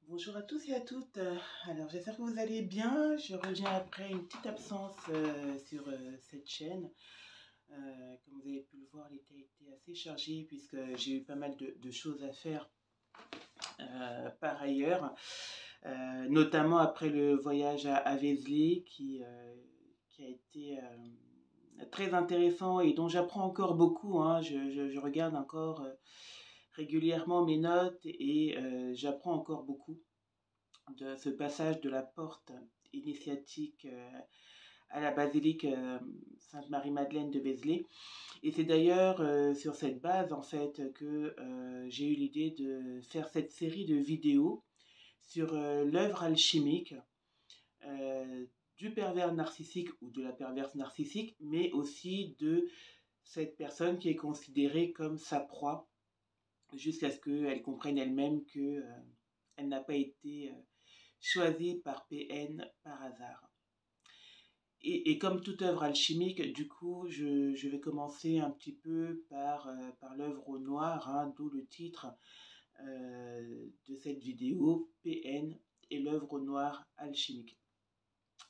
Bonjour à tous et à toutes. Alors, j'espère que vous allez bien. Je reviens après une petite absence sur cette chaîne. Comme vous avez pu le voir, l'été a été assez chargé puisque j'ai eu pas mal de choses à faire par ailleurs, notamment après le voyage à Vézelay qui a été très intéressant et dont j'apprends encore beaucoup, hein. Je regarde encore régulièrement mes notes et j'apprends encore beaucoup de ce passage de la porte initiatique à la basilique Sainte-Marie-Madeleine de Vézelay. Et c'est d'ailleurs sur cette base en fait que j'ai eu l'idée de faire cette série de vidéos sur l'œuvre alchimique euh, du pervers narcissique ou de la perverse narcissique, mais aussi de cette personne qui est considérée comme sa proie, jusqu'à ce qu'elle comprenne elle-même que elle n'a pas été choisie par PN par hasard. Et comme toute œuvre alchimique, du coup, je vais commencer un petit peu par l'œuvre au noir, hein, d'où le titre de cette vidéo, PN et l'œuvre au noir alchimique.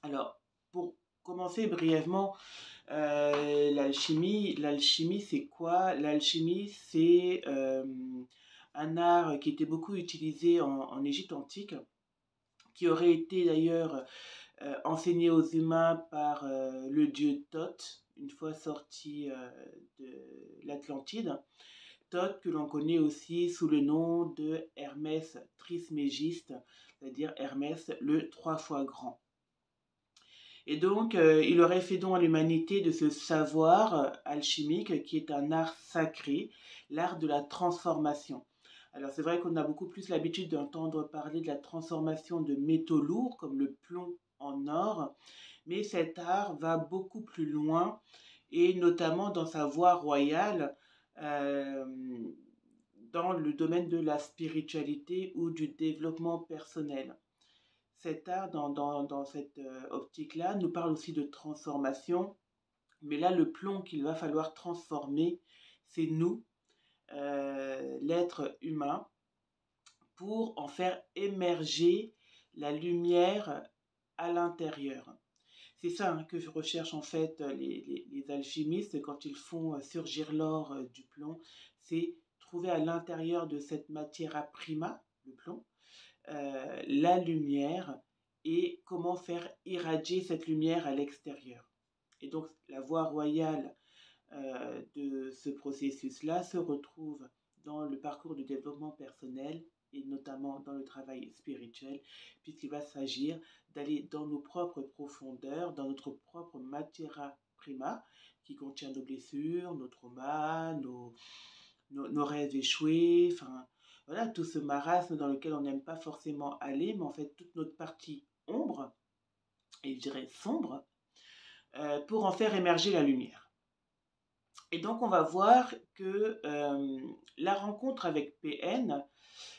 Alors, pour commencer brièvement, l'alchimie c'est quoi? L'alchimie c'est un art qui était beaucoup utilisé en Égypte antique, qui aurait été d'ailleurs enseigné aux humains par le dieu Thoth, une fois sorti de l'Atlantide. Thoth que l'on connaît aussi sous le nom de Hermès Trismégiste, c'est-à-dire Hermès le trois fois grand. Et donc, il aurait fait don à l'humanité de ce savoir alchimique qui est un art sacré, l'art de la transformation. Alors c'est vrai qu'on a beaucoup plus l'habitude d'entendre parler de la transformation de métaux lourds comme le plomb en or, mais cet art va beaucoup plus loin et notamment dans sa voie royale euh, dans le domaine de la spiritualité ou du développement personnel. Cet art, dans cette optique-là, nous parle aussi de transformation, mais là, le plomb qu'il va falloir transformer, c'est nous, l'être humain, pour en faire émerger la lumière à l'intérieur. C'est ça, hein, que je recherche en fait les alchimistes quand ils font surgir l'or du plomb, c'est trouver à l'intérieur de cette matière prima, le plomb, la lumière et comment faire irradier cette lumière à l'extérieur. Et donc la voie royale de ce processus-là se retrouve dans le parcours de développement personnel et notamment dans le travail spirituel, puisqu'il va s'agir d'aller dans nos propres profondeurs, dans notre propre matière prima, qui contient nos blessures, nos traumas, nos rêves échoués, enfin voilà, tout ce marasme dans lequel on n'aime pas forcément aller, mais en fait toute notre partie ombre, et je dirais sombre, pour en faire émerger la lumière. Et donc on va voir que la rencontre avec PN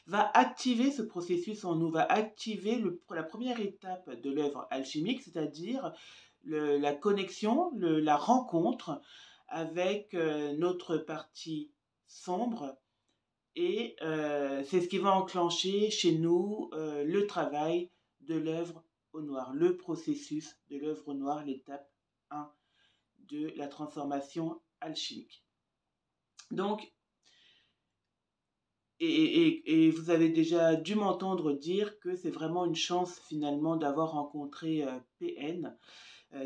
va activer ce processus en nous, va activer la première étape de l'œuvre alchimique, c'est-à-dire la connexion, la rencontre avec notre partie sombre. Et c'est ce qui va enclencher chez nous le travail de l'œuvre au noir, le processus de l'œuvre au noir, l'étape 1 de la transformation alchimique. Donc, et vous avez déjà dû m'entendre dire que c'est vraiment une chance finalement d'avoir rencontré PN,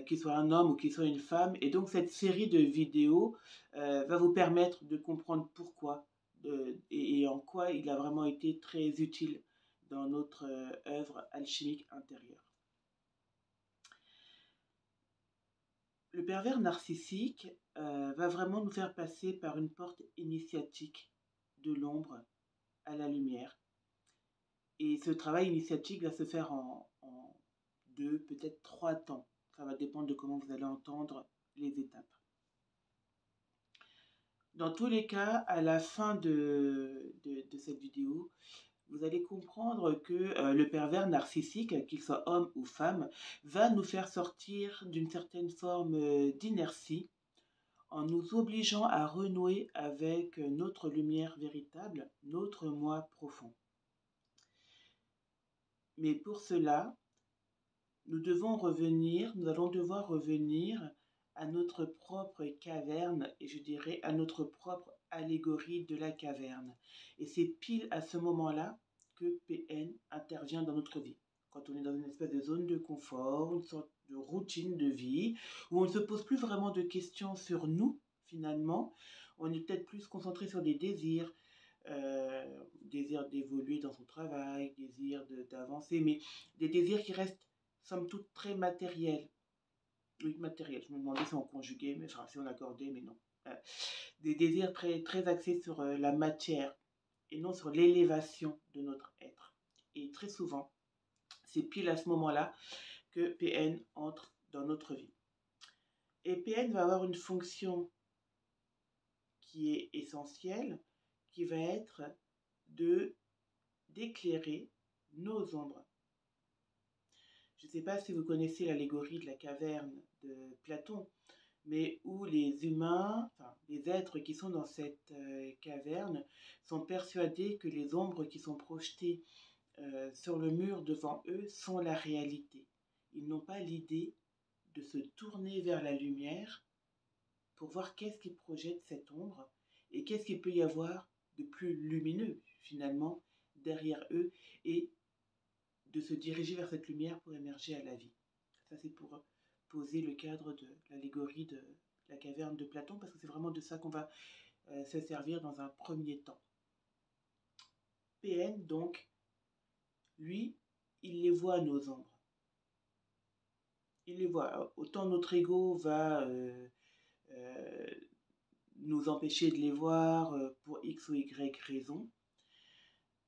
qu'il soit un homme ou qu'il soit une femme. Et donc cette série de vidéos va vous permettre de comprendre pourquoi et en quoi il a vraiment été très utile dans notre œuvre alchimique intérieure. Le pervers narcissique va vraiment nous faire passer par une porte initiatique de l'ombre à la lumière. Et ce travail initiatique va se faire en 2, peut-être 3 temps. Ça va dépendre de comment vous allez entendre les étapes. Dans tous les cas, à la fin de cette vidéo, vous allez comprendre que le pervers narcissique, qu'il soit homme ou femme, va nous faire sortir d'une certaine forme d'inertie en nous obligeant à renouer avec notre lumière véritable, notre moi profond. Mais pour cela, nous allons devoir revenir à notre propre caverne et je dirais à notre propre allégorie de la caverne. Et c'est pile à ce moment-là que PN intervient dans notre vie. Quand on est dans une espèce de zone de confort, une sorte de routine de vie, où on ne se pose plus vraiment de questions sur nous, finalement. On est peut-être plus concentré sur des désirs, désir d'évoluer dans son travail, désir d'avancer, mais des désirs qui restent somme toute très matériels. Oui, matériel. Je me demandais si on conjuguait, mais enfin si on accordait, mais non. Des désirs très, très axés sur la matière et non sur l'élévation de notre être. Et très souvent, c'est pile à ce moment-là que PN entre dans notre vie. Et PN va avoir une fonction qui est essentielle, qui va être d'éclairer nos ombres. Je ne sais pas si vous connaissez l'allégorie de la caverne de Platon, mais où les humains, enfin les êtres qui sont dans cette caverne, sont persuadés que les ombres qui sont projetées sur le mur devant eux sont la réalité. Ils n'ont pas l'idée de se tourner vers la lumière pour voir qu'est-ce qui projette cette ombre et qu'est-ce qu'il peut y avoir de plus lumineux finalement derrière eux et de se diriger vers cette lumière pour émerger à la vie. Ça, c'est pour poser le cadre de l'allégorie de la caverne de Platon, parce que c'est vraiment de ça qu'on va se servir dans un premier temps. PN, donc, lui, il les voit, nos ombres. Il les voit. Autant notre ego va nous empêcher de les voir pour X ou Y raison,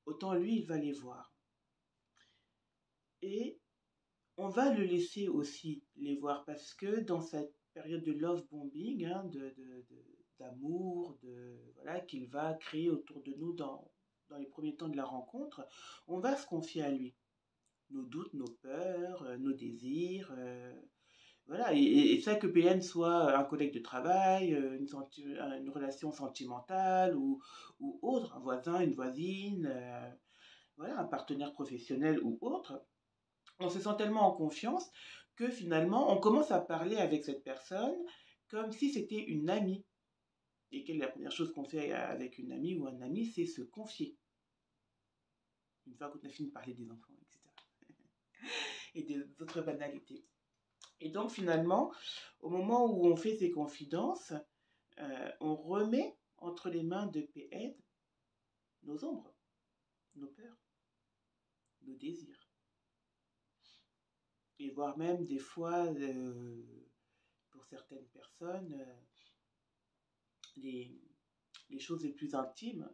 autant lui, il va les voir. Et on va le laisser aussi les voir parce que dans cette période de love bombing, hein, d'amour, voilà, qu'il va créer autour de nous dans les premiers temps de la rencontre, on va se confier à lui. Nos doutes, nos peurs, nos désirs, voilà. Et ça que PN soit un collègue de travail, une relation sentimentale ou autre, un voisin, une voisine, voilà, un partenaire professionnel ou autre, on se sent tellement en confiance que finalement, on commence à parler avec cette personne comme si c'était une amie. Et quelle est la première chose qu'on fait avec une amie ou un ami, c'est se confier. Une fois qu'on a fini de parler des enfants, etc. Et des autres banalités. Et donc finalement, au moment où on fait ces confidences, on remet entre les mains de PN nos ombres, nos peurs, nos désirs. Et voire même des fois, pour certaines personnes, les choses les plus intimes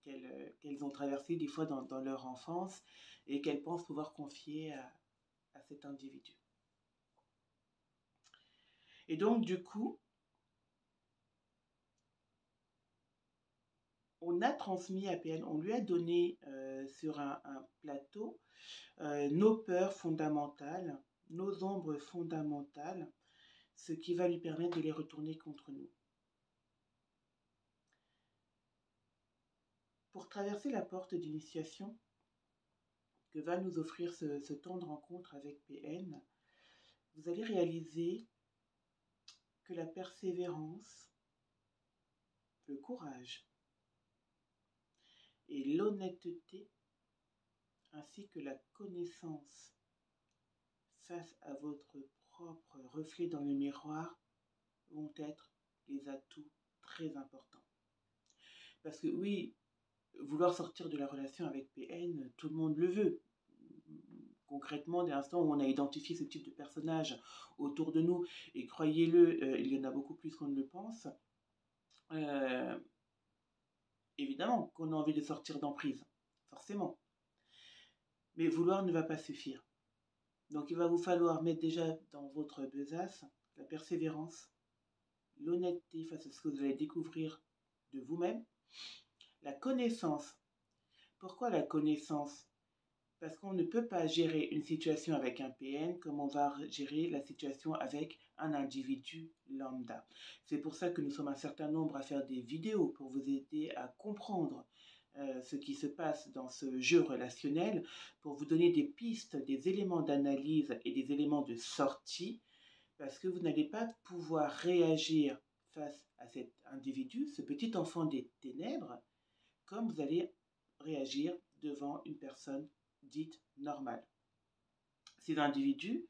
qu'elles ont traversées des fois dans leur enfance et qu'elles pensent pouvoir confier à cet individu. Et donc, du coup, on a transmis à PN, on lui a donné sur un plateau nos peurs fondamentales, nos ombres fondamentales, ce qui va lui permettre de les retourner contre nous. Pour traverser la porte d'initiation que va nous offrir ce temps de rencontre avec PN, vous allez réaliser que la persévérance, le courage et l'honnêteté, ainsi que la connaissance face à votre propre reflet dans le miroir, vont être les atouts très importants. Parce que oui, vouloir sortir de la relation avec PN, tout le monde le veut. Concrètement, dès l'instant où on a identifié ce type de personnage autour de nous, et croyez-le, il y en a beaucoup plus qu'on ne le pense, évidemment qu'on a envie de sortir d'emprise, forcément. Mais vouloir ne va pas suffire. Donc il va vous falloir mettre déjà dans votre besace la persévérance, l'honnêteté face à ce que vous allez découvrir de vous-même, la connaissance. Pourquoi la connaissance ? Parce qu'on ne peut pas gérer une situation avec un PN comme on va gérer la situation avec un individu lambda. C'est pour ça que nous sommes un certain nombre à faire des vidéos pour vous aider à comprendre ce qui se passe dans ce jeu relationnel pour vous donner des pistes, des éléments d'analyse et des éléments de sortie, parce que vous n'allez pas pouvoir réagir face à cet individu, ce petit enfant des ténèbres, comme vous allez réagir devant une personne dite normale. Ces individus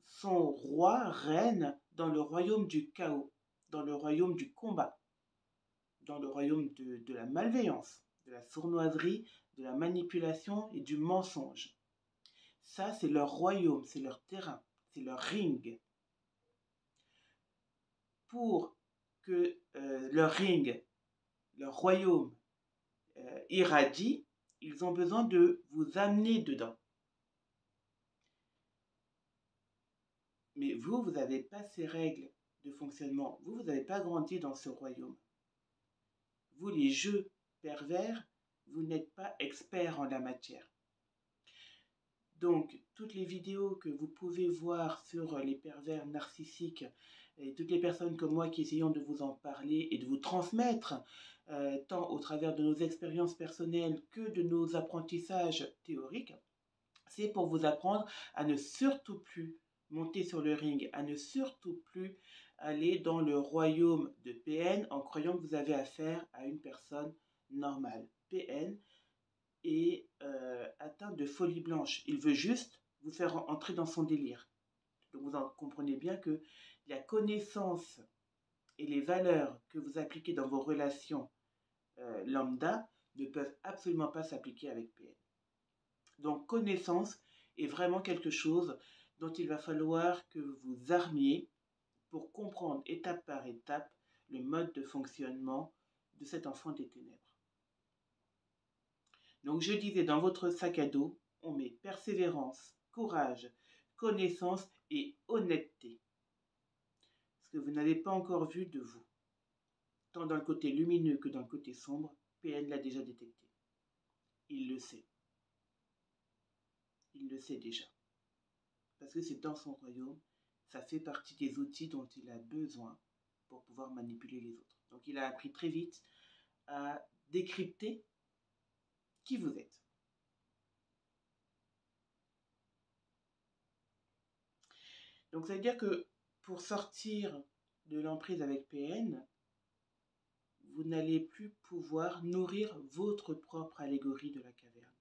sont rois, reines dans le royaume du chaos, dans le royaume du combat, dans le royaume de la malveillance, de la sournoiserie, de la manipulation et du mensonge. Ça, c'est leur royaume, c'est leur terrain, c'est leur ring. Pour que leur ring, leur royaume irradie, ils ont besoin de vous amener dedans. Mais vous n'avez pas ces règles de fonctionnement. Vous n'avez pas grandi dans ce royaume. Vous, les jeux pervers, vous n'êtes pas experts en la matière. Donc, toutes les vidéos que vous pouvez voir sur les pervers narcissiques et toutes les personnes comme moi qui essayons de vous en parler et de vous transmettre, tant au travers de nos expériences personnelles que de nos apprentissages théoriques, c'est pour vous apprendre à ne surtout plus monter sur le ring, à ne surtout plus aller dans le royaume de PN en croyant que vous avez affaire à une personne normale. PN est atteint de folie blanche. Il veut juste vous faire entrer dans son délire. Donc vous en comprenez bien que la connaissance et les valeurs que vous appliquez dans vos relations lambda ne peuvent absolument pas s'appliquer avec PN. Donc connaissance est vraiment quelque chose dont il va falloir que vous vous armiez pour comprendre étape par étape le mode de fonctionnement de cet enfant des ténèbres. Donc je disais, dans votre sac à dos, on met persévérance, courage, connaissance et honnêteté. Ce que vous n'avez pas encore vu de vous, tant dans le côté lumineux que dans le côté sombre, PN l'a déjà détecté. Il le sait. Il le sait déjà. Parce que c'est dans son royaume, ça fait partie des outils dont il a besoin pour pouvoir manipuler les autres. Donc il a appris très vite à décrypter qui vous êtes. Donc ça veut dire que pour sortir de l'emprise avec PN, vous n'allez plus pouvoir nourrir votre propre allégorie de la caverne.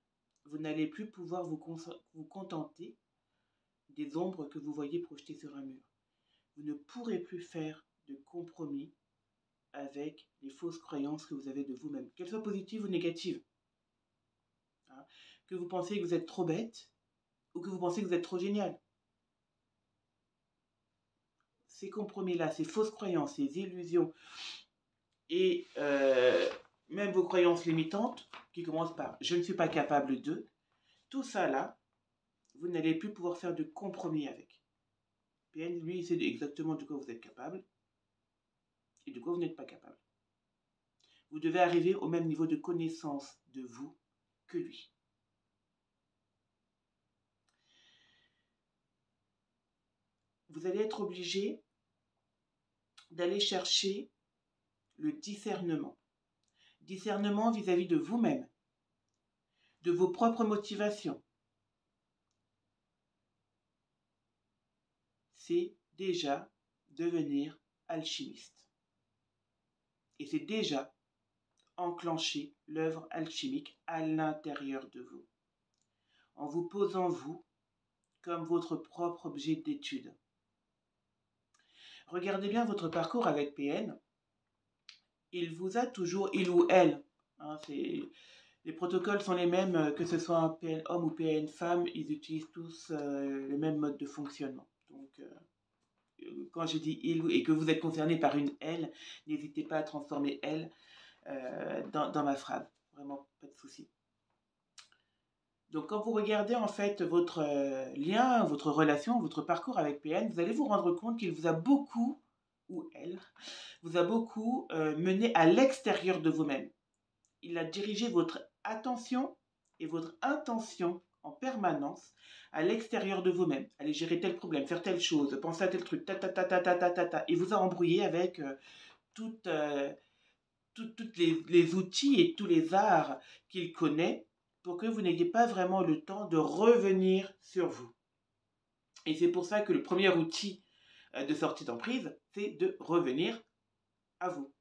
Vous n'allez plus pouvoir vous contenter des ombres que vous voyez projetées sur un mur. Vous ne pourrez plus faire de compromis avec les fausses croyances que vous avez de vous-même, qu'elles soient positives ou négatives. Hein? Que vous pensez que vous êtes trop bête ou que vous pensez que vous êtes trop génial. Ces compromis-là, ces fausses croyances, ces illusions et même vos croyances limitantes qui commencent par « je ne suis pas capable de », tout ça là, vous n'allez plus pouvoir faire de compromis avec. PN, lui, il sait exactement de quoi vous êtes capable et de quoi vous n'êtes pas capable. Vous devez arriver au même niveau de connaissance de vous que lui. Vous allez être obligé d'aller chercher le discernement. Discernement vis-à-vis de vous-même, de vos propres motivations. C'est déjà devenir alchimiste. Et c'est déjà enclencher l'œuvre alchimique à l'intérieur de vous, en vous posant vous comme votre propre objet d'étude. Regardez bien votre parcours avec PN. Il vous a toujours, il ou elle, hein, les protocoles sont les mêmes, que ce soit un PN homme ou PN femme, ils utilisent tous le même mode de fonctionnement. Donc, quand je dis il et que vous êtes concerné par une elle, n'hésitez pas à transformer elle dans ma phrase. Vraiment, pas de souci. Donc, quand vous regardez en fait votre lien, votre relation, votre parcours avec PN, vous allez vous rendre compte qu'il vous a beaucoup, ou elle, vous a beaucoup mené à l'extérieur de vous-même. Il a dirigé votre attention et votre intention en permanence à l'extérieur de vous-même. Allez gérer tel problème, faire telle chose, penser à tel truc, ta ta ta ta ta ta ta ta. Il vous a embrouillé avec toute toutes les outils et tous les arts qu'il connaît pour que vous n'ayez pas vraiment le temps de revenir sur vous. Et c'est pour ça que le premier outil de sortie d'emprise, c'est de revenir à vous.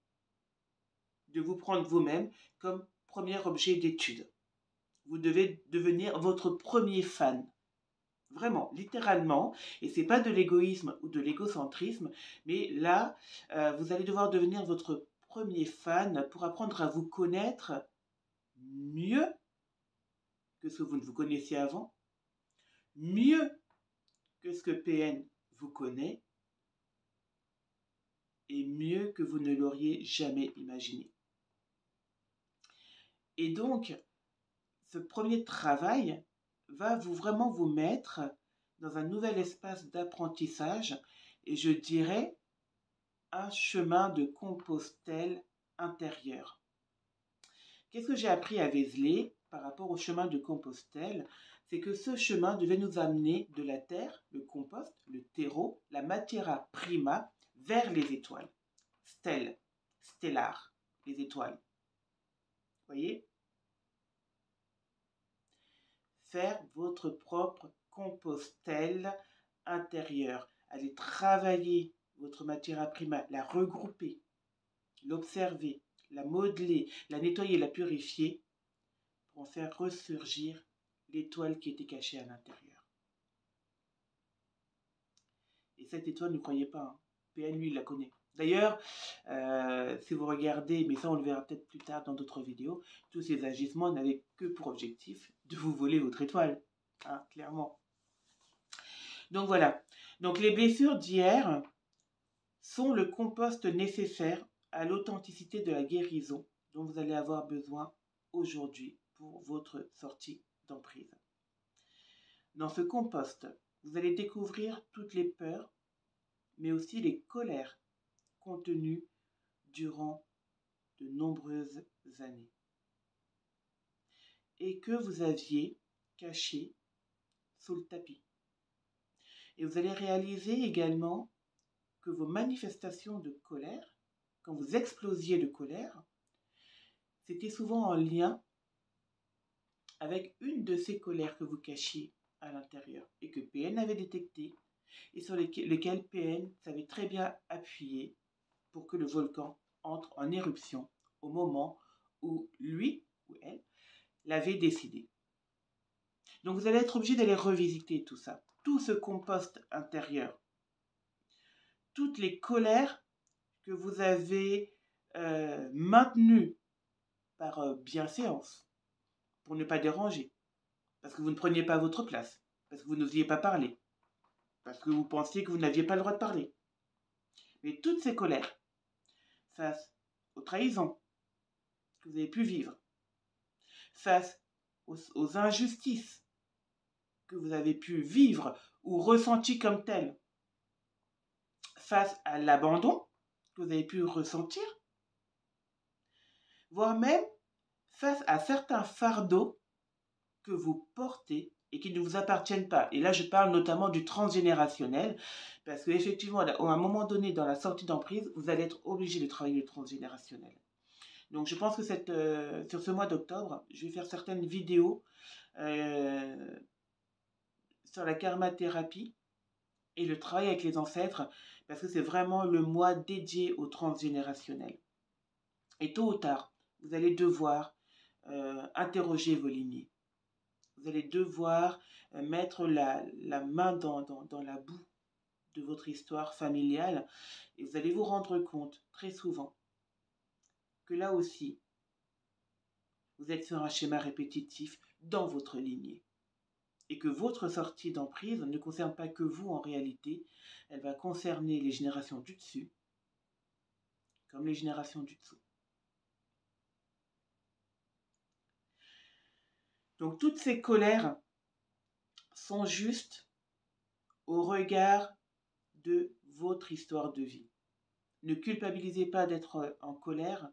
De vous prendre vous-même comme premier objet d'étude. Vous devez devenir votre premier fan. Vraiment, littéralement. Et c'est pas de l'égoïsme ou de l'égocentrisme, mais là, vous allez devoir devenir votre premier fan pour apprendre à vous connaître mieux que ce que vous ne vous connaissiez avant, mieux que ce que PN vous connaît, et mieux que vous ne l'auriez jamais imaginé. Et donc, ce premier travail va vraiment vous mettre dans un nouvel espace d'apprentissage et je dirais un chemin de Compostelle intérieur. Qu'est-ce que j'ai appris à Vézelay par rapport au chemin de Compostelle? C'est que ce chemin devait nous amener de la terre, le compost, le terreau, la materia prima, vers les étoiles. Stèle, stellar, les étoiles. Voyez? Faire votre propre Compostelle intérieure. Allez travailler votre materia prima, la regrouper, l'observer, la modeler, la nettoyer, la purifier pour en faire ressurgir l'étoile qui était cachée à l'intérieur. Et cette étoile, ne croyez pas, hein, PN, lui, il la connaît. D'ailleurs, si vous regardez, mais ça on le verra peut-être plus tard dans d'autres vidéos, tous ces agissements n'avaient que pour objectif de vous voler votre étoile, hein, clairement. Donc voilà, donc les blessures d'hier sont le compost nécessaire à l'authenticité de la guérison dont vous allez avoir besoin aujourd'hui pour votre sortie d'emprise. Dans ce compost, vous allez découvrir toutes les peurs, mais aussi les colères contenues durant de nombreuses années et que vous aviez cachées sous le tapis. Et vous allez réaliser également que vos manifestations de colère, quand vous explosiez de colère, c'était souvent en lien avec une de ces colères que vous cachiez à l'intérieur et que PN avait détecté et sur lesquelles PN savait très bien appuyer pour que le volcan entre en éruption au moment où lui ou elle l'avait décidé. Donc vous allez être obligé d'aller revisiter tout ça, tout ce compost intérieur, toutes les colères que vous avez maintenues par bienséance, pour ne pas déranger, parce que vous ne preniez pas votre place, parce que vous n'osiez pas parler, parce que vous pensiez que vous n'aviez pas le droit de parler. Mais toutes ces colères, face aux trahisons que vous avez pu vivre, face aux injustices que vous avez pu vivre ou ressenties comme telles, face à l'abandon que vous avez pu ressentir, voire même face à certains fardeaux que vous portez et qui ne vous appartiennent pas. Et là, je parle notamment du transgénérationnel, parce qu'effectivement, à un moment donné, dans la sortie d'emprise, vous allez être obligé de travailler le transgénérationnel. Donc, je pense que sur ce mois d'octobre, je vais faire certaines vidéos sur la karma-thérapie et le travail avec les ancêtres, parce que c'est vraiment le mois dédié au transgénérationnel. Et tôt ou tard, vous allez devoir interroger vos lignées. Vous allez devoir mettre la main dans la boue de votre histoire familiale et vous allez vous rendre compte très souvent que là aussi, vous êtes sur un schéma répétitif dans votre lignée et que votre sortie d'emprise ne concerne pas que vous en réalité, elle va concerner les générations du dessus comme les générations du dessous. Donc toutes ces colères sont justes au regard de votre histoire de vie. Ne culpabilisez pas d'être en colère,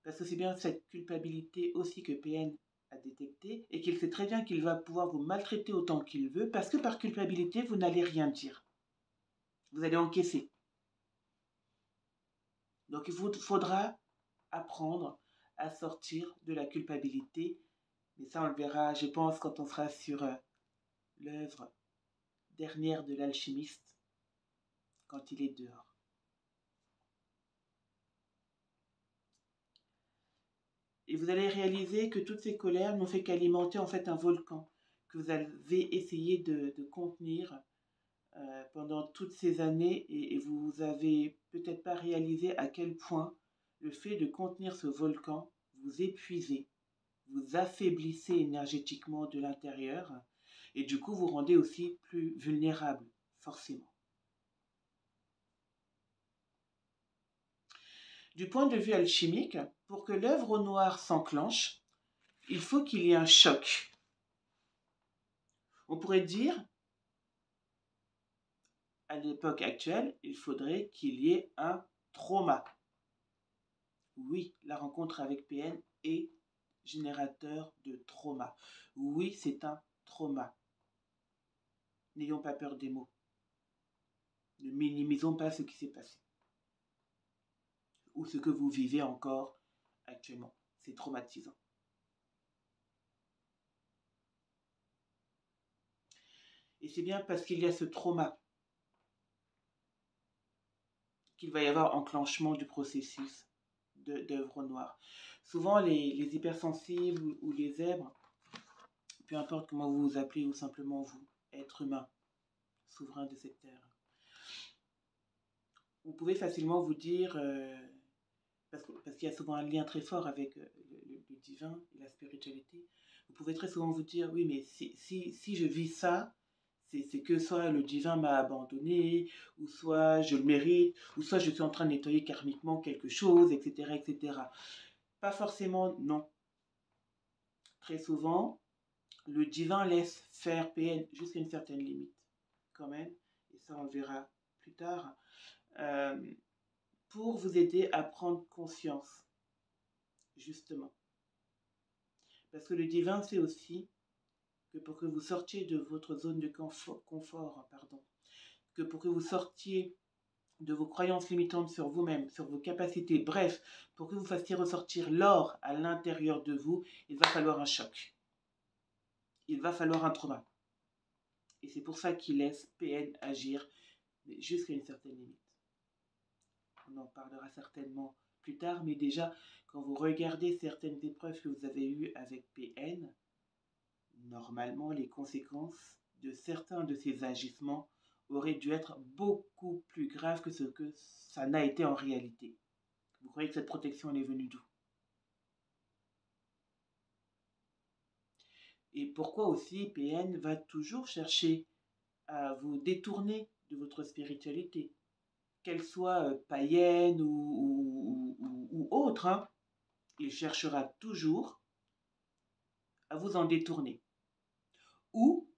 parce que c'est bien cette culpabilité aussi que PN a détectée, et qu'il sait très bien qu'il va pouvoir vous maltraiter autant qu'il veut, parce que par culpabilité, vous n'allez rien dire. Vous allez encaisser. Donc il faudra apprendre à sortir de la culpabilité. Mais ça, on le verra, je pense, quand on sera sur l'œuvre dernière de l'alchimiste, quand il est dehors. Et vous allez réaliser que toutes ces colères n'ont fait qu'alimenter en fait un volcan que vous avez essayé de contenir pendant toutes ces années et vous avez peut-être pas réalisé à quel point le fait de contenir ce volcan vous épuisez, vous affaiblissez énergétiquement de l'intérieur et du coup vous rendez aussi plus vulnérable, forcément. Du point de vue alchimique, pour que l'œuvre au noir s'enclenche, il faut qu'il y ait un choc. On pourrait dire, à l'époque actuelle, il faudrait qu'il y ait un trauma. Oui, la rencontre avec PN est générateur de trauma. Oui, c'est un trauma. N'ayons pas peur des mots. Ne minimisons pas ce qui s'est passé. Ou ce que vous vivez encore actuellement. C'est traumatisant. Et c'est bien parce qu'il y a ce trauma qu'il va y avoir enclenchement du processus d'œuvre noire. Souvent, les hypersensibles ou les zèbres, peu importe comment vous vous appelez ou simplement vous, être humain, souverain de cette terre, vous pouvez facilement vous dire, parce qu'il y a souvent un lien très fort avec le divin et la spiritualité, vous pouvez très souvent vous dire, oui, mais si je vis ça, c'est que soit le divin m'a abandonné, ou soit je le mérite, ou soit je suis en train de nettoyer karmiquement quelque chose, etc., etc. Pas forcément, non. Très souvent, le divin laisse faire PN jusqu'à une certaine limite, quand même, et ça on le verra plus tard, pour vous aider à prendre conscience, justement. Parce que le divin sait aussi que pour que vous sortiez de votre zone de confort, que pour que vous sortiez de vos croyances limitantes sur vous-même, sur vos capacités, bref, pour que vous fassiez ressortir l'or à l'intérieur de vous, il va falloir un choc. Il va falloir un trauma. Et c'est pour ça qu'il laisse PN agir jusqu'à une certaine limite. On en parlera certainement plus tard, mais déjà, quand vous regardez certaines épreuves que vous avez eues avec PN, normalement, les conséquences de certains de ces agissements auraient dû être beaucoup plus graves que ce que ça n'a été en réalité. Vous croyez que cette protection elle est venue d'où? Et pourquoi aussi PN va toujours chercher à vous détourner de votre spiritualité, qu'elle soit païenne ou autre, hein, il cherchera toujours à vous en détourner ou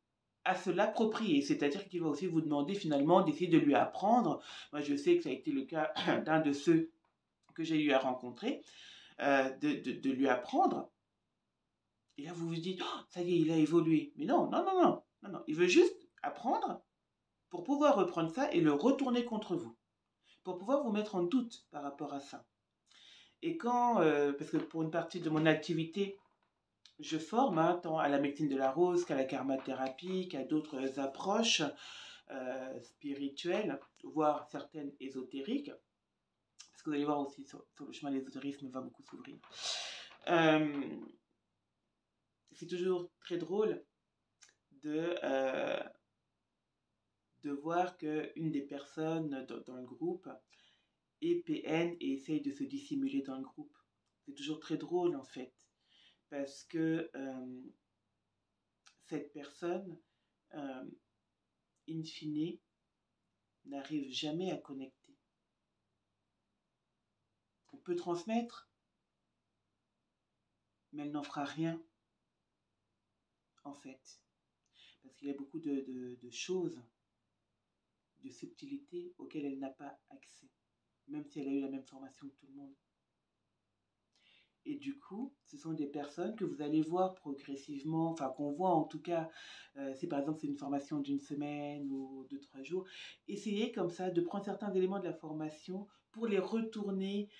à se l'approprier, c'est-à-dire qu'il va aussi vous demander finalement d'essayer de lui apprendre. Moi, je sais que ça a été le cas d'un de ceux que j'ai eu à rencontrer, de lui apprendre. Et là, vous vous dites, oh, ça y est, il a évolué. Mais non, non, non, non, non, non. Il veut juste apprendre pour pouvoir reprendre ça et le retourner contre vous, pour pouvoir vous mettre en doute par rapport à ça. Et quand, parce que pour une partie de mon activité, je forme tant à la médecine de la rose qu'à la karmathérapie, qu'à d'autres approches spirituelles, voire certaines ésotériques, parce que vous allez voir aussi sur le chemin de l'ésotérisme va beaucoup s'ouvrir. C'est toujours très drôle de voir qu'une des personnes dans le groupe est PN et essaye de se dissimuler dans le groupe. C'est toujours très drôle en fait, parce que cette personne, in fine, n'arrive jamais à connecter. On peut transmettre, mais elle n'en fera rien, en fait. Parce qu'il y a beaucoup de choses, de subtilités auxquelles elle n'a pas accès, même si elle a eu la même formation que tout le monde. Et du coup, ce sont des personnes que vous allez voir progressivement, enfin qu'on voit en tout cas, si par exemple c'est une formation d'une semaine ou 2-3 jours, essayez comme ça de prendre certains éléments de la formation pour les retourner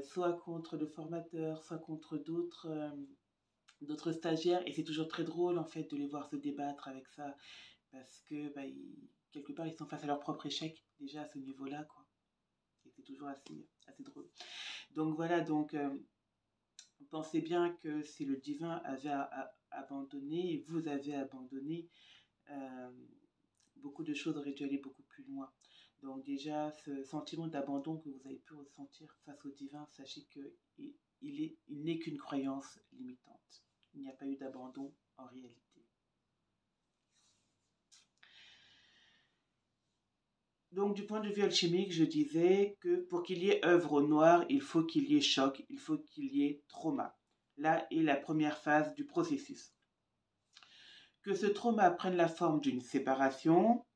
soit contre le formateur, soit contre d'autres stagiaires. Et c'est toujours très drôle, en fait, de les voir se débattre avec ça, parce que, bah, quelque part, ils sont face à leur propre échec, déjà à ce niveau-là, quoi. Et c'est toujours assez drôle. Donc voilà, donc pensez bien que si le divin avait abandonné, vous avez abandonné, euh, beaucoup de choses auraient dû aller beaucoup plus loin. Donc déjà, ce sentiment d'abandon que vous avez pu ressentir face au divin, sachez qu'il n'est qu'une croyance limitante. Il n'y a pas eu d'abandon en réalité. Donc du point de vue alchimique, je disais que pour qu'il y ait œuvre noire, il faut qu'il y ait choc, il faut qu'il y ait trauma. Là est la première phase du processus. Que ce trauma prenne la forme d'une séparation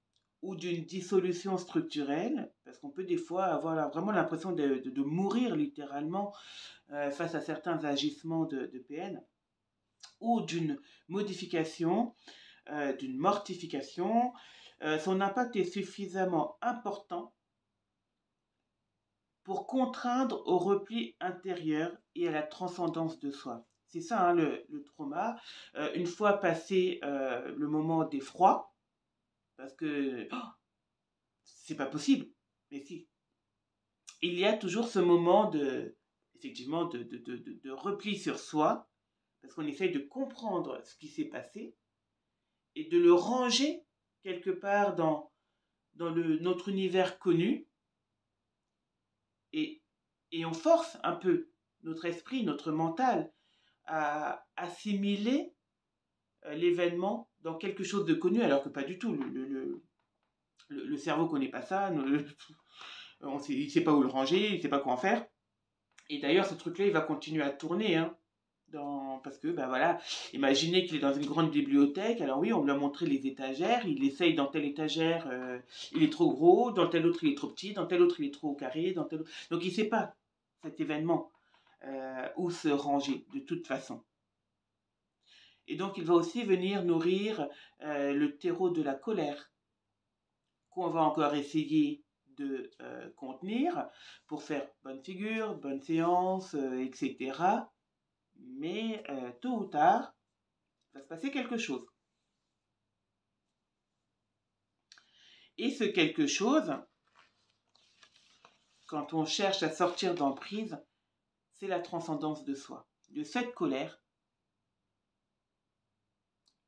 ou d'une dissolution structurelle, parce qu'on peut des fois avoir vraiment l'impression de mourir littéralement face à certains agissements de PN, ou d'une modification, d'une mortification, son impact est suffisamment important pour contraindre au repli intérieur et à la transcendance de soi. C'est ça, hein, le trauma. Une fois passé le moment d'effroi, parce que c'est pas possible, mais si, il y a toujours ce moment effectivement, de repli sur soi, parce qu'on essaye de comprendre ce qui s'est passé et de le ranger quelque part dans notre univers connu, et on force un peu notre esprit, notre mental à assimiler l'événement dans quelque chose de connu, alors que pas du tout. Le cerveau ne connaît pas ça, il ne sait pas où le ranger, il ne sait pas quoi en faire. Et d'ailleurs, ce truc-là, il va continuer à tourner, hein, parce que, ben voilà, imaginez qu'il est dans une grande bibliothèque, alors oui, on lui a montré les étagères, il essaye dans telle étagère, il est trop gros, dans telle autre, il est trop petit, dans telle autre, il est trop carré, dans telle autre... Donc, il ne sait pas, cet événement, où se ranger, de toute façon. Et donc, il va aussi venir nourrir le terreau de la colère, qu'on va encore essayer de contenir pour faire bonne figure, bonne séance, etc. Mais tôt ou tard, il va se passer quelque chose. Et ce quelque chose, quand on cherche à sortir d'emprise, c'est la transcendance de soi. De cette colère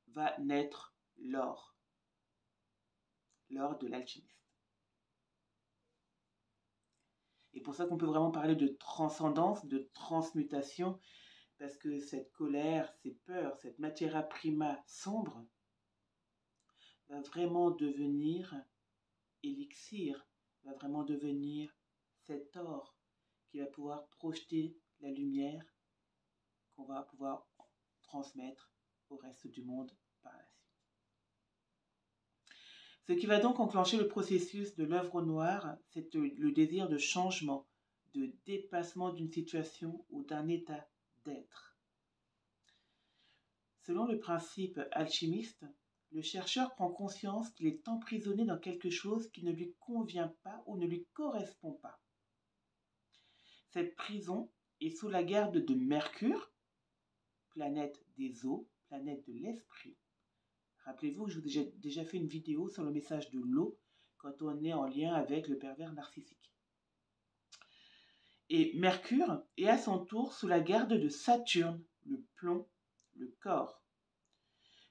va naître l'or de l'alchimiste. Et pour ça qu'on peut vraiment parler de transcendance, de transmutation, parce que cette colère, ces peurs, cette materia prima sombre va vraiment devenir élixir, va vraiment devenir cet or qui va pouvoir projeter la lumière qu'on va pouvoir transmettre au reste du monde par la suite. Ce qui va donc enclencher le processus de l'œuvre noire, c'est le désir de changement, de dépassement d'une situation ou d'un état d'être. Selon le principe alchimiste, le chercheur prend conscience qu'il est emprisonné dans quelque chose qui ne lui convient pas ou ne lui correspond pas. Cette prison est sous la garde de Mercure, planète des eaux, planète de l'esprit. Rappelez-vous, je vous ai déjà fait une vidéo sur le message de l'eau quand on est en lien avec le pervers narcissique. Et Mercure est à son tour sous la garde de Saturne, le plomb, le corps.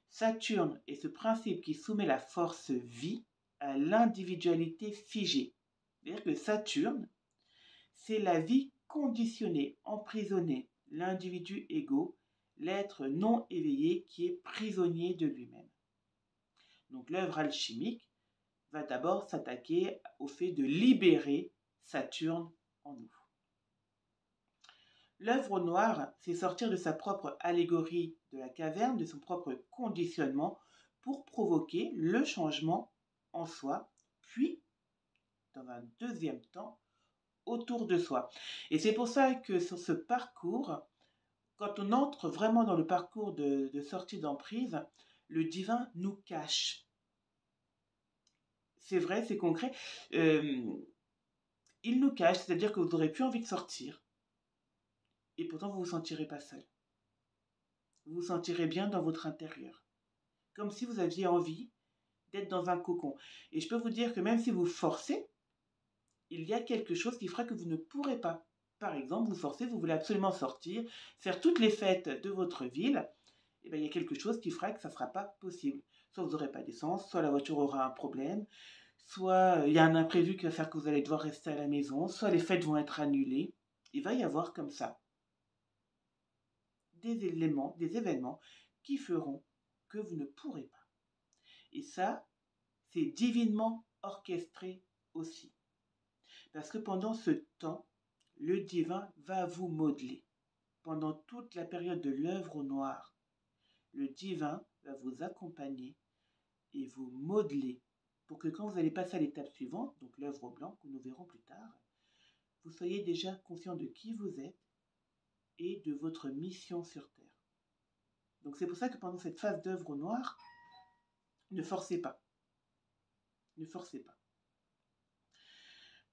Saturne est ce principe qui soumet la force vie à l'individualité figée. C'est-à-dire que Saturne, c'est la vie conditionnée, emprisonnée, l'individu égaux, l'être non éveillé qui est prisonnier de lui-même. Donc l'œuvre alchimique va d'abord s'attaquer au fait de libérer Saturne en nous. L'œuvre noire, c'est sortir de sa propre allégorie de la caverne, de son propre conditionnement, pour provoquer le changement en soi, puis, dans un deuxième temps, autour de soi. Et c'est pour ça que sur ce parcours, quand on entre vraiment dans le parcours de sortie d'emprise, le divin nous cache. C'est vrai, c'est concret. Il nous cache, c'est-à-dire que vous n'aurez plus envie de sortir. Et pourtant, vous ne vous sentirez pas seul. Vous vous sentirez bien dans votre intérieur. Comme si vous aviez envie d'être dans un cocon. Et je peux vous dire que même si vous forcez, il y a quelque chose qui fera que vous ne pourrez pas. Par exemple, vous forcez, vous voulez absolument sortir, faire toutes les fêtes de votre ville, et bien il y a quelque chose qui fera que ça ne sera pas possible. Soit vous n'aurez pas d'essence, soit la voiture aura un problème, soit il y a un imprévu qui va faire que vous allez devoir rester à la maison, soit les fêtes vont être annulées. Il va y avoir comme ça des éléments, des événements qui feront que vous ne pourrez pas. Et ça, c'est divinement orchestré aussi. Parce que pendant ce temps, le divin va vous modeler. Pendant toute la période de l'œuvre noire, le divin va vous accompagner et vous modeler pour que quand vous allez passer à l'étape suivante, donc l'œuvre blanche que nous verrons plus tard, vous soyez déjà conscient de qui vous êtes et de votre mission sur Terre. Donc c'est pour ça que pendant cette phase d'œuvre noire, ne forcez pas. Ne forcez pas.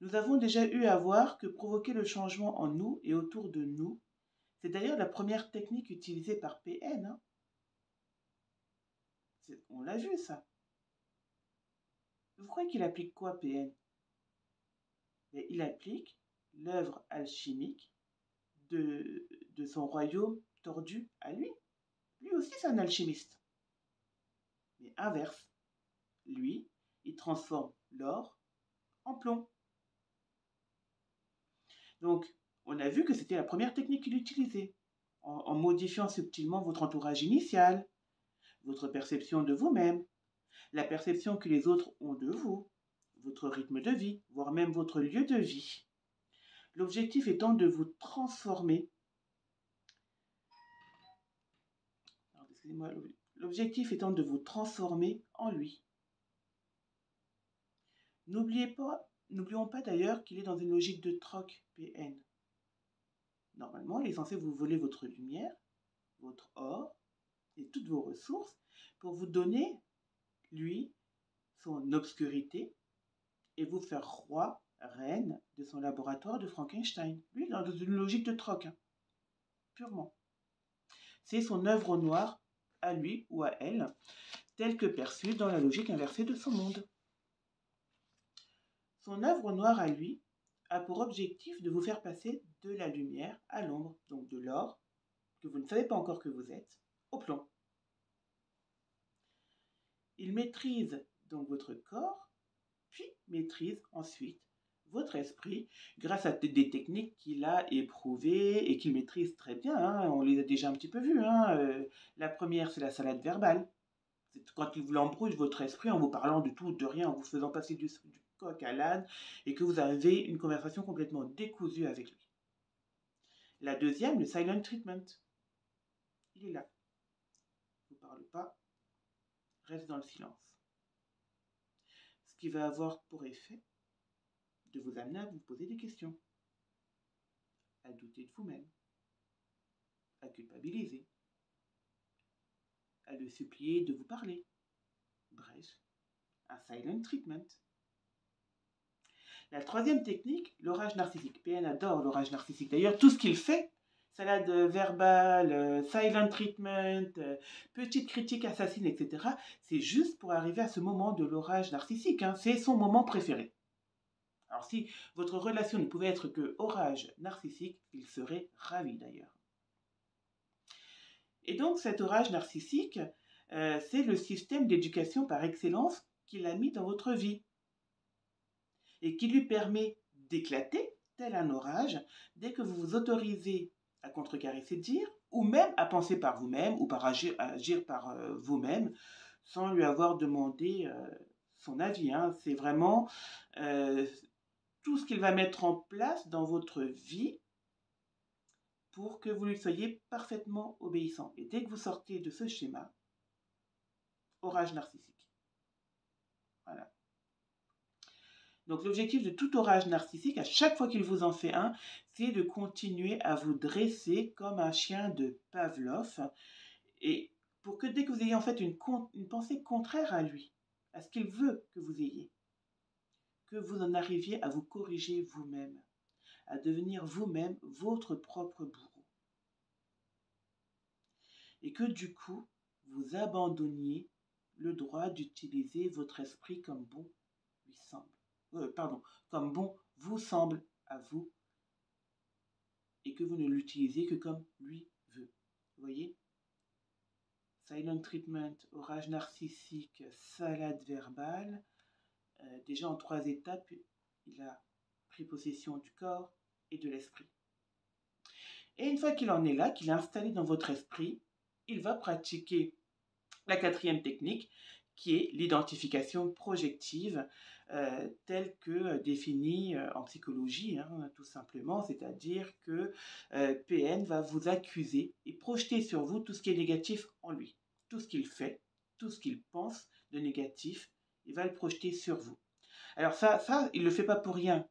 Nous avons déjà eu à voir que provoquer le changement en nous et autour de nous, c'est d'ailleurs la première technique utilisée par PN. Hein. On l'a vu ça. Vous croyez qu'il applique quoi PN? Mais il applique l'œuvre alchimique de son royaume tordu à lui. Lui aussi c'est un alchimiste. Mais inverse. Lui, il transforme l'or en plomb. Donc, on a vu que c'était la première technique qu'il utilisait, en modifiant subtilement votre entourage initial, votre perception de vous-même, la perception que les autres ont de vous, votre rythme de vie, voire même votre lieu de vie. L'objectif étant de vous transformer. L'objectif étant de vous transformer en lui. N'oublions pas d'ailleurs qu'il est dans une logique de troc PN. Normalement, il est censé vous voler votre lumière, votre or et toutes vos ressources pour vous donner, lui, son obscurité et vous faire roi, reine de son laboratoire de Frankenstein. Lui, dans une logique de troc, hein, purement. C'est son œuvre noire à lui ou à elle, telle que perçue dans la logique inversée de son monde. Son œuvre noire à lui a pour objectif de vous faire passer de la lumière à l'ombre, donc de l'or, que vous ne savez pas encore que vous êtes, au plomb. Il maîtrise donc votre corps, puis maîtrise ensuite votre esprit grâce à des techniques qu'il a éprouvées et qu'il maîtrise très bien. Hein, on les a déjà un petit peu vues. Hein. La première, c'est la salade verbale. C'est quand il vous embrouille votre esprit en vous parlant de tout, de rien, en vous faisant passer du coq à l'âne et que vous avez une conversation complètement décousue avec lui. La deuxième, le silent treatment. Il est là. Ne parle pas, reste dans le silence. Ce qui va avoir pour effet de vous amener à vous poser des questions, à douter de vous-même, à culpabiliser, à le supplier de vous parler. Bref, un silent treatment. La troisième technique, l'orage narcissique. PN adore l'orage narcissique. D'ailleurs, tout ce qu'il fait, salade verbale, silent treatment, petite critique assassine, etc., c'est juste pour arriver à ce moment de l'orage narcissique. Hein. C'est son moment préféré. Alors si votre relation ne pouvait être que orage narcissique, il serait ravi d'ailleurs. Et donc cet orage narcissique, c'est le système d'éducation par excellence qu'il a mis dans votre vie et qui lui permet d'éclater, tel un orage, dès que vous vous autorisez à contrecarrer ses dires, ou même à penser par vous-même, ou par agir par vous-même, sans lui avoir demandé son avis. Hein. C'est vraiment tout ce qu'il va mettre en place dans votre vie pour que vous lui soyez parfaitement obéissant. Et dès que vous sortez de ce schéma, orage narcissique. Voilà. Donc l'objectif de tout orage narcissique, à chaque fois qu'il vous en fait un, c'est de continuer à vous dresser comme un chien de Pavlov, et pour que dès que vous ayez en fait une pensée contraire à lui, à ce qu'il veut que vous ayez, que vous en arriviez à vous corriger vous-même, à devenir vous-même votre propre bourreau. Et que du coup, vous abandonniez le droit d'utiliser votre esprit comme bon lui semble. Comme bon vous semble à vous, et que vous ne l'utilisez que comme lui veut. Vous voyez? Silent treatment, orage narcissique, salade verbale. Déjà en 3 étapes, il a pris possession du corps et de l'esprit. Et une fois qu'il en est là, qu'il est installé dans votre esprit, il va pratiquer la 4e technique, qui est l'identification projective, telle que définie en psychologie, tout simplement, c'est-à-dire que PN va vous accuser et projeter sur vous tout ce qui est négatif en lui. Tout ce qu'il fait, tout ce qu'il pense de négatif, il va le projeter sur vous. Alors ça il ne le fait pas pour rien,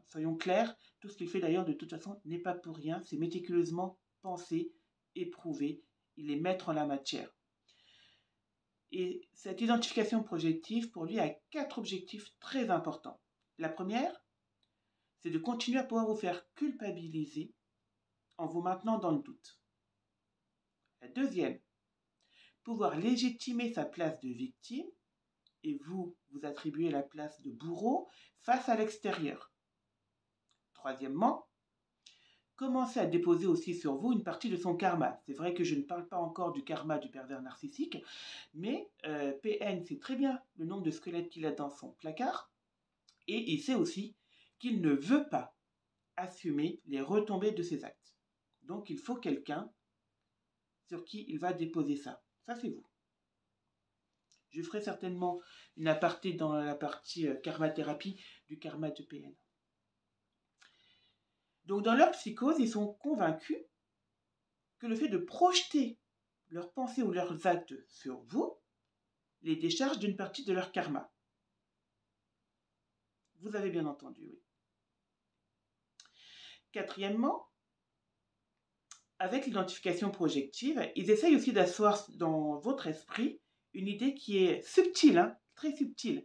soyons clairs, tout ce qu'il fait d'ailleurs de toute façon n'est pas pour rien, c'est méticuleusement pensé, éprouvé, il est maître en la matière. Et cette identification projective, pour lui, a 4 objectifs très importants. La première, c'est de continuer à pouvoir vous faire culpabiliser en vous maintenant dans le doute. La deuxième, pouvoir légitimer sa place de victime et vous attribuer la place de bourreau face à l'extérieur. Troisièmement, commencer à déposer aussi sur vous une partie de son karma. C'est vrai que je ne parle pas encore du karma du pervers narcissique, mais PN sait très bien le nombre de squelettes qu'il a dans son placard, et il sait aussi qu'il ne veut pas assumer les retombées de ses actes. Donc il faut quelqu'un sur qui il va déposer ça. Ça, c'est vous. Je ferai certainement une aparté dans la partie karma-thérapie du karma de PN. Donc dans leur psychose, ils sont convaincus que le fait de projeter leurs pensées ou leurs actes sur vous les décharge d'une partie de leur karma. Vous avez bien entendu, oui. Quatrièmement, avec l'identification projective, ils essayent aussi d'asseoir dans votre esprit une idée qui est subtile, très subtile.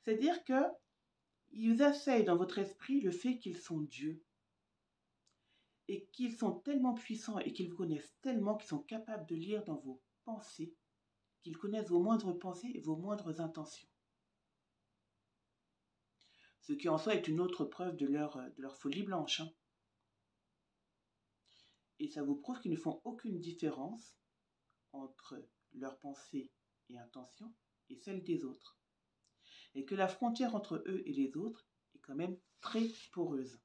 C'est-à-dire qu'ils essayent dans votre esprit le fait qu'ils sont Dieu et qu'ils sont tellement puissants et qu'ils vous connaissent tellement qu'ils sont capables de lire dans vos pensées, qu'ils connaissent vos moindres pensées et vos moindres intentions. Ce qui en soi est une autre preuve de leur folie blanche. Et ça vous prouve qu'ils ne font aucune différence entre leurs pensées et intentions et celles des autres. Et que la frontière entre eux et les autres est quand même très poreuse.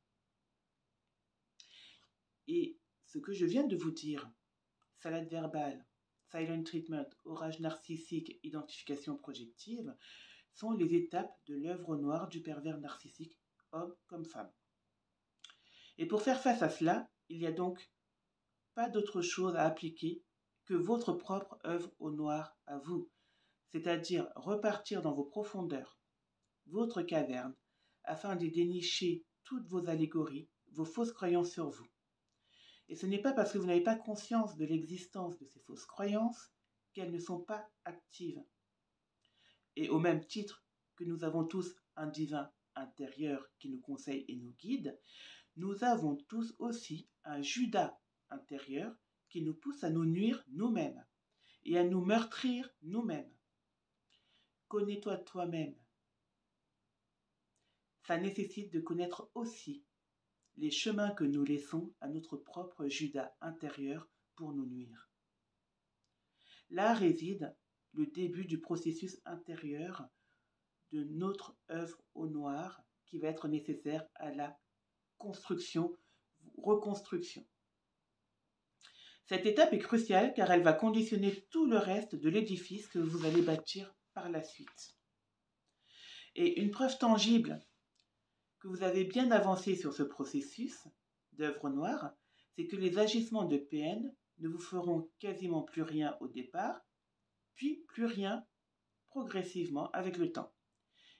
Et ce que je viens de vous dire, salade verbale, silent treatment, orage narcissique, identification projective, sont les étapes de l'œuvre noire du pervers narcissique, homme comme femme. Et pour faire face à cela, il n'y a donc pas d'autre chose à appliquer que votre propre œuvre au noir à vous, c'est-à-dire repartir dans vos profondeurs, votre caverne, afin d'y dénicher toutes vos allégories, vos fausses croyances sur vous. Et ce n'est pas parce que vous n'avez pas conscience de l'existence de ces fausses croyances qu'elles ne sont pas actives. Et au même titre que nous avons tous un divin intérieur qui nous conseille et nous guide, nous avons tous aussi un Judas intérieur qui nous pousse à nous nuire nous-mêmes et à nous meurtrir nous-mêmes. Connais-toi toi-même. Ça nécessite de connaître aussi les chemins que nous laissons à notre propre Judas intérieur pour nous nuire. Là réside le début du processus intérieur de notre œuvre au noir qui va être nécessaire à la construction, reconstruction. Cette étape est cruciale car elle va conditionner tout le reste de l'édifice que vous allez bâtir par la suite. Et une preuve tangible que vous avez bien avancé sur ce processus d'œuvre noire, c'est que les agissements de PN ne vous feront quasiment plus rien au départ, puis plus rien progressivement avec le temps.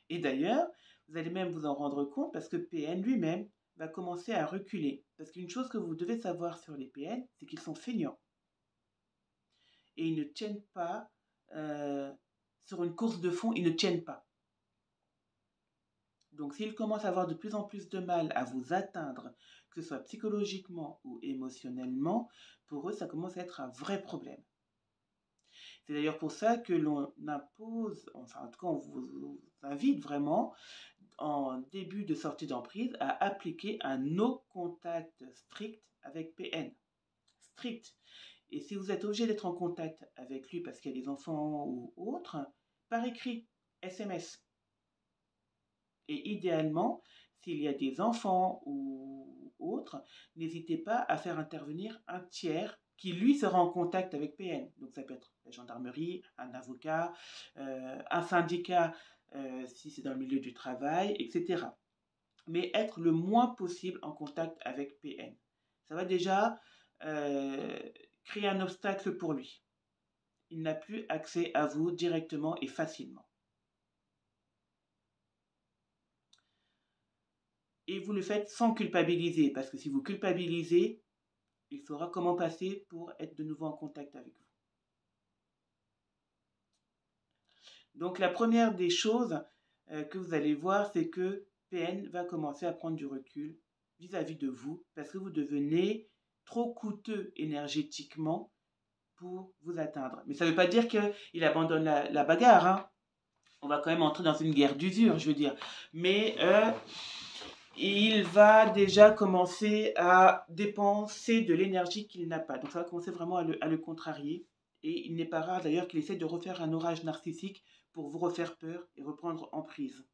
Et d'ailleurs, vous allez même vous en rendre compte parce que PN lui-même va commencer à reculer. Parce qu'une chose que vous devez savoir sur les PN, c'est qu'ils sont feignants. Et ils ne tiennent pas, sur une course de fond, ils ne tiennent pas. Donc, s'ils commencent à avoir de plus en plus de mal à vous atteindre, que ce soit psychologiquement ou émotionnellement, pour eux, ça commence à être un vrai problème. C'est d'ailleurs pour ça que l'on impose, enfin en tout cas on vous invite vraiment en début de sortie d'emprise à appliquer un no contact strict avec PN. Strict. Et si vous êtes obligé d'être en contact avec lui parce qu'il y a des enfants ou autres, par écrit, SMS. Et idéalement, s'il y a des enfants ou autres, n'hésitez pas à faire intervenir un tiers qui, lui, sera en contact avec PN. Donc ça peut être la gendarmerie, un avocat, un syndicat si c'est dans le milieu du travail, etc. Mais être le moins possible en contact avec PN. Ça va déjà créer un obstacle pour lui. Il n'a plus accès à vous directement et facilement. Et vous le faites sans culpabiliser, parce que si vous culpabilisez, il saura comment passer pour être de nouveau en contact avec vous. Donc la première des choses que vous allez voir, c'est que PN va commencer à prendre du recul vis-à-vis de vous, parce que vous devenez trop coûteux énergétiquement pour vous atteindre. Mais ça ne veut pas dire qu'il abandonne la bagarre, hein. On va quand même entrer dans une guerre d'usure, je veux dire. Mais il va déjà commencer à dépenser de l'énergie qu'il n'a pas. Donc ça va commencer vraiment à le contrarier. Et il n'est pas rare d'ailleurs qu'il essaie de refaire un orage narcissique pour vous refaire peur et reprendre emprise.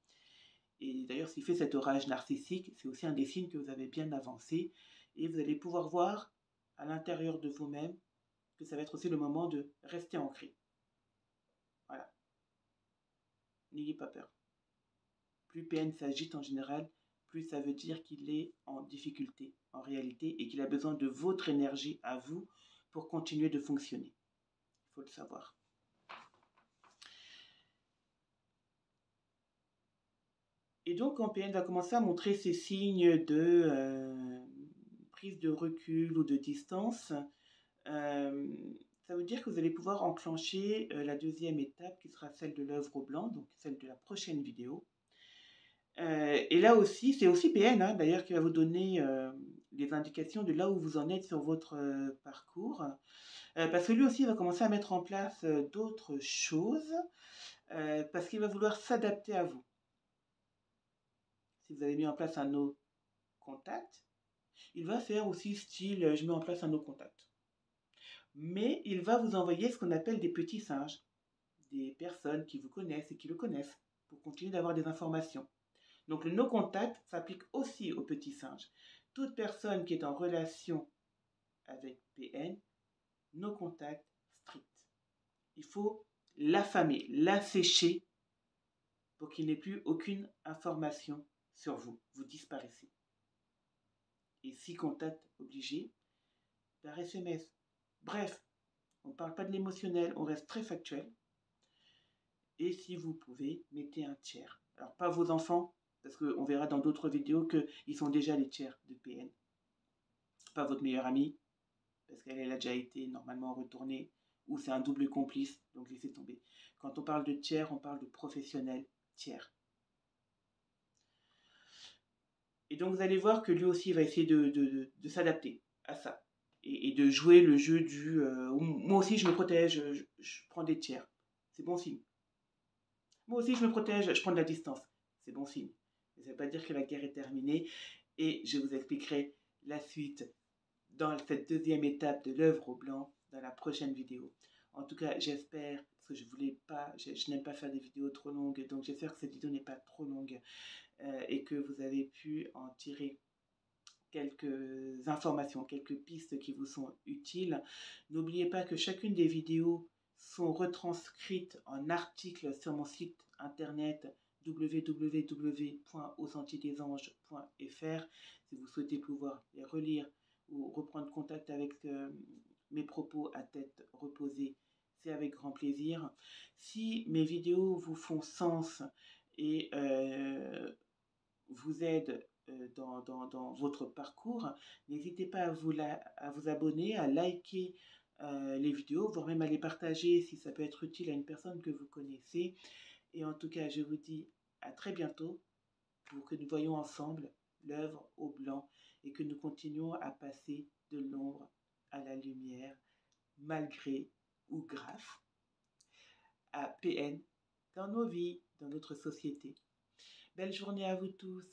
Et d'ailleurs, s'il fait cet orage narcissique, c'est aussi un des signes que vous avez bien avancé. Et vous allez pouvoir voir à l'intérieur de vous-même que ça va être aussi le moment de rester ancré. Voilà. N'ayez pas peur. Plus PN s'agite en général, plus ça veut dire qu'il est en difficulté en réalité et qu'il a besoin de votre énergie à vous pour continuer de fonctionner. Il faut le savoir. Et donc, quand PN va commencer à montrer ces signes de prise de recul ou de distance, ça veut dire que vous allez pouvoir enclencher la deuxième étape qui sera celle de l'œuvre au blanc, donc celle de la prochaine vidéo. Et là aussi, c'est aussi PN hein, d'ailleurs qui va vous donner les indications de là où vous en êtes sur votre parcours. Parce que lui aussi va commencer à mettre en place d'autres choses parce qu'il va vouloir s'adapter à vous. Si vous avez mis en place un no contact, il va faire aussi style je mets en place un no contact. Mais il va vous envoyer ce qu'on appelle des petits singes, des personnes qui vous connaissent et qui le connaissent pour continuer d'avoir des informations. Donc le no contact s'applique aussi aux petits singes. Toute personne qui est en relation avec PN, no contact strict. Il faut l'affamer, l'assécher pour qu'il n'ait plus aucune information sur vous. Vous disparaissez. Et si contact obligé, par SMS. Bref, on ne parle pas de l'émotionnel, on reste très factuel. Et si vous pouvez, mettez un tiers. Alors pas vos enfants, parce qu'on verra dans d'autres vidéos qu'ils sont déjà les tiers de PN. Pas votre meilleure amie, parce qu'elle a déjà été normalement retournée, ou c'est un double complice, donc laissez tomber. Quand on parle de tiers, on parle de professionnel tiers. Et donc vous allez voir que lui aussi va essayer de s'adapter à ça. Et de jouer le jeu du moi aussi je me protège, je prends des tiers. C'est bon signe. Moi aussi je me protège, je prends de la distance. C'est bon signe. Mais ça ne veut pas dire que la guerre est terminée. Et je vous expliquerai la suite dans cette deuxième étape de l'œuvre au blanc dans la prochaine vidéo. En tout cas, j'espère, parce que je n'aime pas faire des vidéos trop longues, donc j'espère que cette vidéo n'est pas trop longue et que vous avez pu en tirer quelques informations, quelques pistes qui vous sont utiles. N'oubliez pas que chacune des vidéos sont retranscrites en articles sur mon site internet www.ausentiedesanges.fr si vous souhaitez pouvoir les relire ou reprendre contact avec mes propos à tête reposée, c'est avec grand plaisir. Si mes vidéos vous font sens et vous aident dans votre parcours, n'hésitez pas à vous abonner, à liker les vidéos, voire même à les partager si ça peut être utile à une personne que vous connaissez. Et en tout cas, je vous dis à très bientôt pour que nous voyions ensemble l'œuvre au blanc et que nous continuions à passer de l'ombre à la lumière, malgré ou grâce à PN dans nos vies, dans notre société. Belle journée à vous tous.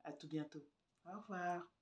À tout bientôt. Au revoir.